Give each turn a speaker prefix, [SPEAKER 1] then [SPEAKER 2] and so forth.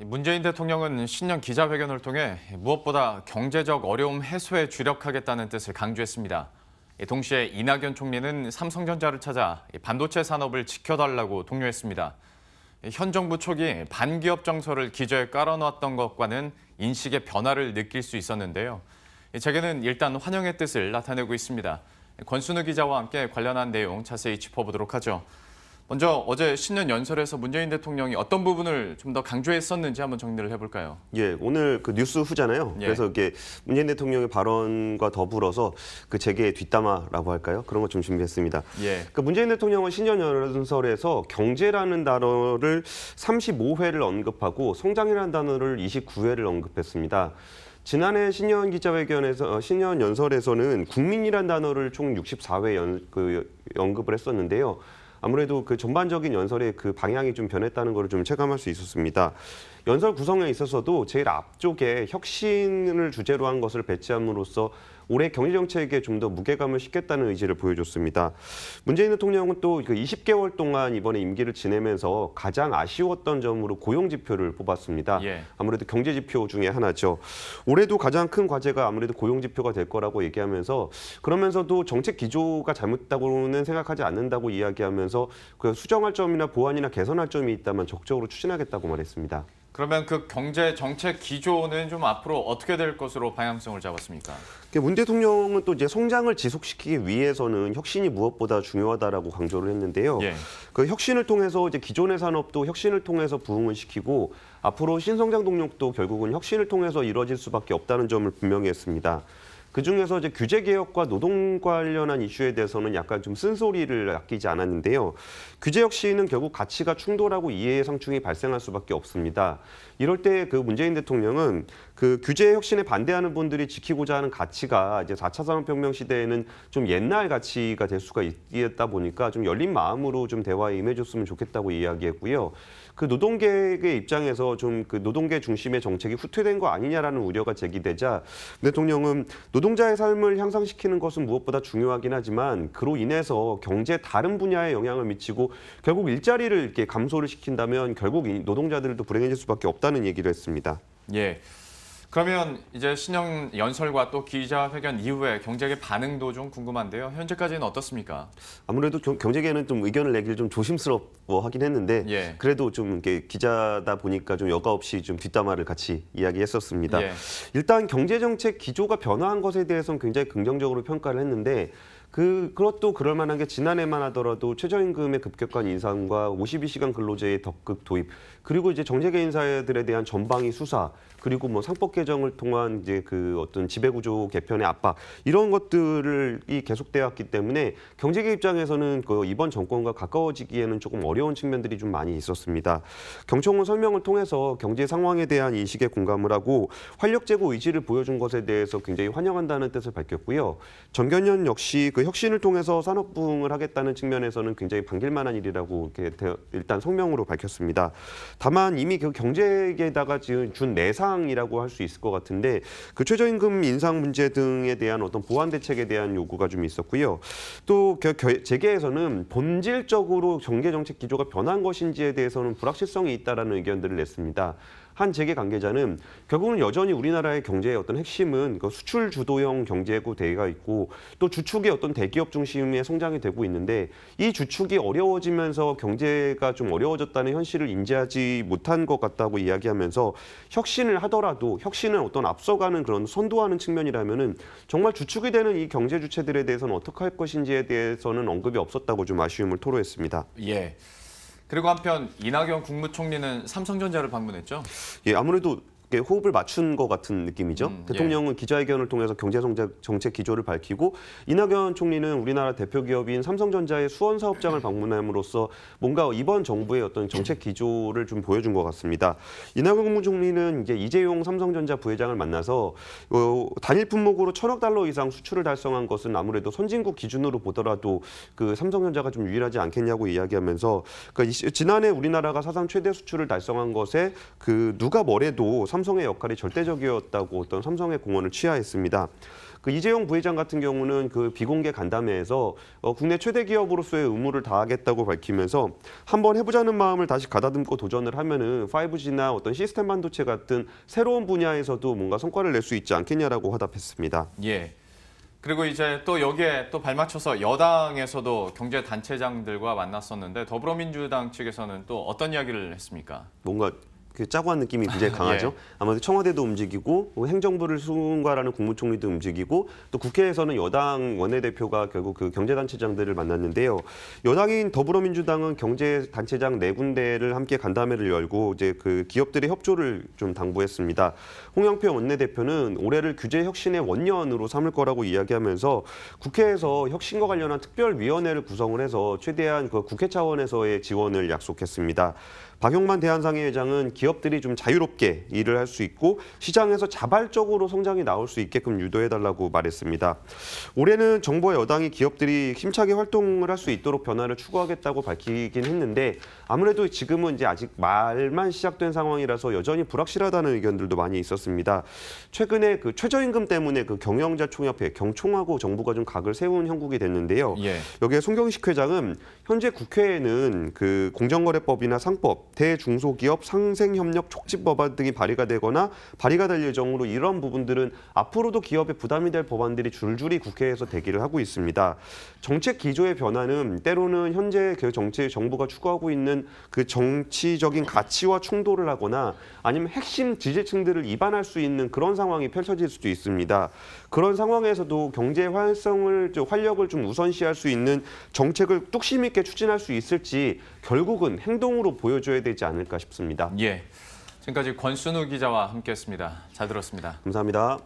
[SPEAKER 1] 문재인 대통령은 신년 기자회견을 통해 무엇보다 경제적 어려움 해소에 주력하겠다는 뜻을 강조했습니다. 동시에 이낙연 총리는 삼성전자를 찾아 반도체 산업을 지켜달라고 독려했습니다. 현 정부 초기 반기업 정서를 기저에 깔아놓았던 것과는 인식의 변화를 느낄 수 있었는데요. 재계는 일단 환영의 뜻을 나타내고 있습니다. 권순우 기자와 함께 관련한 내용 자세히 짚어보도록 하죠. 먼저 어제 신년 연설에서 문재인 대통령이 어떤 부분을 좀 더 강조했었는지 한번 정리를 해볼까요?
[SPEAKER 2] 예, 오늘 그 뉴스 후잖아요.
[SPEAKER 1] 예.
[SPEAKER 2] 그래서 이게 문재인 대통령의 발언과 더불어서 그 재계의 뒷담화라고 할까요? 그런 것 좀 준비했습니다.
[SPEAKER 1] 예.
[SPEAKER 2] 그 문재인 대통령은 신년 연설에서 경제라는 단어를 35회를 언급하고 성장이라는 단어를 29회를 언급했습니다. 지난해 신년 기자회견에서 신년 연설에서는 국민이란 단어를 총 64회 언급을 했었는데요. 아무래도 그 전반적인 연설의 그 방향이 좀 변했다는 걸 좀 체감할 수 있었습니다. 연설 구성에 있어서도 제일 앞쪽에 혁신을 주제로 한 것을 배치함으로써 올해 경제정책에 좀 더 무게감을 싣겠다는 의지를 보여줬습니다. 문재인 대통령은 또 그 20개월 동안 이번에 임기를 지내면서 가장 아쉬웠던 점으로 고용지표를 뽑았습니다.
[SPEAKER 1] 예.
[SPEAKER 2] 아무래도 경제지표 중에 하나죠. 올해도 가장 큰 과제가 아무래도 고용지표가 될 거라고 얘기하면서 그러면서도 정책 기조가 잘못됐다고는 생각하지 않는다고 이야기하면서 그 수정할 점이나 보완이나 개선할 점이 있다면 적극적으로 추진하겠다고 말했습니다.
[SPEAKER 1] 그러면 그 경제 정책 기조는 좀 앞으로 어떻게 될 것으로 방향성을 잡았습니까?
[SPEAKER 2] 문 대통령은 또 이제 성장을 지속시키기 위해서는 혁신이 무엇보다 중요하다라고 강조를 했는데요.
[SPEAKER 1] 예.
[SPEAKER 2] 그 혁신을 통해서 이제 기존의 산업도 혁신을 통해서 부흥을 시키고 앞으로 신성장 동력도 결국은 혁신을 통해서 이루어질 수밖에 없다는 점을 분명히 했습니다. 그중에서 이제 규제 개혁과 노동 관련한 이슈에 대해서는 약간 좀 쓴소리를 아끼지 않았는데요. 규제 혁신은 결국 가치가 충돌하고 이해의 상충이 발생할 수밖에 없습니다. 이럴 때 그 문재인 대통령은 그 규제 혁신에 반대하는 분들이 지키고자 하는 가치가 이제 4차 산업혁명 시대에는 좀 옛날 가치가 될 수가 있다 보니까 좀 열린 마음으로 좀 대화에 임해줬으면 좋겠다고 이야기했고요. 그 노동계의 입장에서 좀 그 노동계 중심의 정책이 후퇴된 거 아니냐라는 우려가 제기되자 대통령은 노동자의 삶을 향상시키는 것은 무엇보다 중요하긴 하지만 그로 인해서 경제 다른 분야에 영향을 미치고 결국 일자리를 이렇게 감소를 시킨다면 결국 노동자들도 불행해질 수밖에 없다는 얘기를 했습니다.
[SPEAKER 1] 예. 그러면 이제 신년 연설과 또 기자회견 이후에 경제계 반응도 좀 궁금한데요. 현재까지는 어떻습니까?
[SPEAKER 2] 아무래도 경제계는 좀 의견을 내기를 좀 조심스러워하긴 했는데
[SPEAKER 1] 예.
[SPEAKER 2] 그래도 좀 이렇게 기자다 보니까 좀 여과 없이 좀 뒷담화를 같이 이야기했었습니다.
[SPEAKER 1] 예.
[SPEAKER 2] 일단 경제정책 기조가 변화한 것에 대해서는 굉장히 긍정적으로 평가를 했는데 그것도 그럴 만한 게 지난해만 하더라도 최저임금의 급격한 인상과 52시간 근로제의 적극 도입 그리고 이제 정재계 인사들에 대한 전방위 수사 그리고 뭐 상법 개정을 통한 이제 그 어떤 지배구조 개편의 압박 이런 것들이 계속되었기 때문에 경제계 입장에서는 그 이번 정권과 가까워지기에는 조금 어려운 측면들이 좀 많이 있었습니다. 경청원 설명을 통해서 경제 상황에 대한 인식에 공감을 하고 활력 제고 의지를 보여준 것에 대해서 굉장히 환영한다는 뜻을 밝혔고요. 정견연 역시 그 혁신을 통해서 산업 부흥을 하겠다는 측면에서는 굉장히 반길만한 일이라고 이렇게 일단 성명으로 밝혔습니다. 다만 이미 그 경제계에다가 준 내상이라고 할 수 있을 것 같은데 그 최저임금 인상 문제 등에 대한 어떤 보완 대책에 대한 요구가 좀 있었고요. 또 재계에서는 본질적으로 경제 정책 기조가 변한 것인지에 대해서는 불확실성이 있다라는 의견들을 냈습니다. 한 재계 관계자는 결국은 여전히 우리나라의 경제의 어떤 핵심은 그 수출 주도형 경제고 대가 있고 또 주축의 어떤 대기업 중심의 성장이 되고 있는데 이 주축이 어려워지면서 경제가 좀 어려워졌다는 현실을 인지하지 못한 것 같다고 이야기하면서 혁신을 하더라도 혁신을 어떤 앞서가는 그런 선도하는 측면이라면은 정말 주축이 되는 이 경제 주체들에 대해서는 어떻게 할 것인지에 대해서는 언급이 없었다고 좀 아쉬움을 토로했습니다.
[SPEAKER 1] 예. 그리고 한편 이낙연 국무총리는 삼성전자를 방문했죠?
[SPEAKER 2] 예, 아무래도 호흡을 맞춘 것 같은 느낌이죠. 대통령은 기자회견을 통해서 경제 정책 기조를 밝히고 이낙연 총리는 우리나라 대표 기업인 삼성전자의 수원 사업장을 방문함으로써 뭔가 이번 정부의 어떤 정책 기조를 좀 보여준 것 같습니다. 이낙연 국무총리는 이제 이재용 삼성전자 부회장을 만나서 단일 품목으로 1,000억 달러 이상 수출을 달성한 것은 아무래도 선진국 기준으로 보더라도 그 삼성전자가 좀 유일하지 않겠냐고 이야기하면서 그러니까 지난해 우리나라가 사상 최대 수출을 달성한 것에 그 누가 뭐래도 삼성의 역할이 절대적이었다고 어떤 삼성의 공언을 취하했습니다. 그 이재용 부회장 같은 경우는 그 비공개 간담회에서 국내 최대 기업으로서의 의무를 다하겠다고 밝히면서 한번 해보자는 마음을 다시 가다듬고 도전을 하면은 5G나 어떤 시스템 반도체 같은 새로운 분야에서도 뭔가 성과를 낼 수 있지 않겠냐라고 화답했습니다.
[SPEAKER 1] 예. 그리고 이제 또 여기에 또 발맞춰서 여당에서도 경제 단체장들과 만났었는데 더불어민주당 측에서는 또 어떤 이야기를 했습니까?
[SPEAKER 2] 뭔가 그 짜고 한 느낌이 굉장히 강하죠.
[SPEAKER 1] 예.
[SPEAKER 2] 아마도 청와대도 움직이고 행정부를 수군과라는 국무총리도 움직이고 또 국회에서는 여당 원내대표가 결국 그 경제단체장들을 만났는데요. 여당인 더불어민주당은 경제단체장 4군데를 함께 간담회를 열고 이제 그 기업들의 협조를 좀 당부했습니다. 홍영표 원내대표는 올해를 규제 혁신의 원년으로 삼을 거라고 이야기하면서 국회에서 혁신과 관련한 특별위원회를 구성을 해서 최대한 그 국회 차원에서의 지원을 약속했습니다. 박용만 대한상의회장은 기업들이 좀 자유롭게 일을 할 수 있고 시장에서 자발적으로 성장이 나올 수 있게끔 유도해달라고 말했습니다. 올해는 정부와 여당이 기업들이 힘차게 활동을 할 수 있도록 변화를 추구하겠다고 밝히긴 했는데 아무래도 지금은 이제 아직 말만 시작된 상황이라서 여전히 불확실하다는 의견들도 많이 있었습니다. 최근에 그 최저임금 때문에 그 경영자 총협회 경총하고 정부가 좀 각을 세운 형국이 됐는데요.
[SPEAKER 1] 예.
[SPEAKER 2] 여기에 송경식 회장은 현재 국회에는 그 공정거래법이나 상법, 대중소기업 상생협력 촉진 법안 등이 발의가 되거나 발의가 될 예정으로 이런 부분들은 앞으로도 기업에 부담이 될 법안들이 줄줄이 국회에서 대기를 하고 있습니다. 정책 기조의 변화는 때로는 현재 그 정부가 추구하고 있는 그 정치적인 가치와 충돌을 하거나 아니면 핵심 지지층들을 이반할 수 있는 그런 상황이 펼쳐질 수도 있습니다. 그런 상황에서도 경제 활성을 활력을 좀 우선시할 수 있는 정책을 뚝심 있게 추진할 수 있을지 결국은 행동으로 보여줘야 되지 않을까 싶습니다.
[SPEAKER 1] 예. 지금까지 권순우 기자와 함께했습니다. 잘 들었습니다.
[SPEAKER 2] 감사합니다.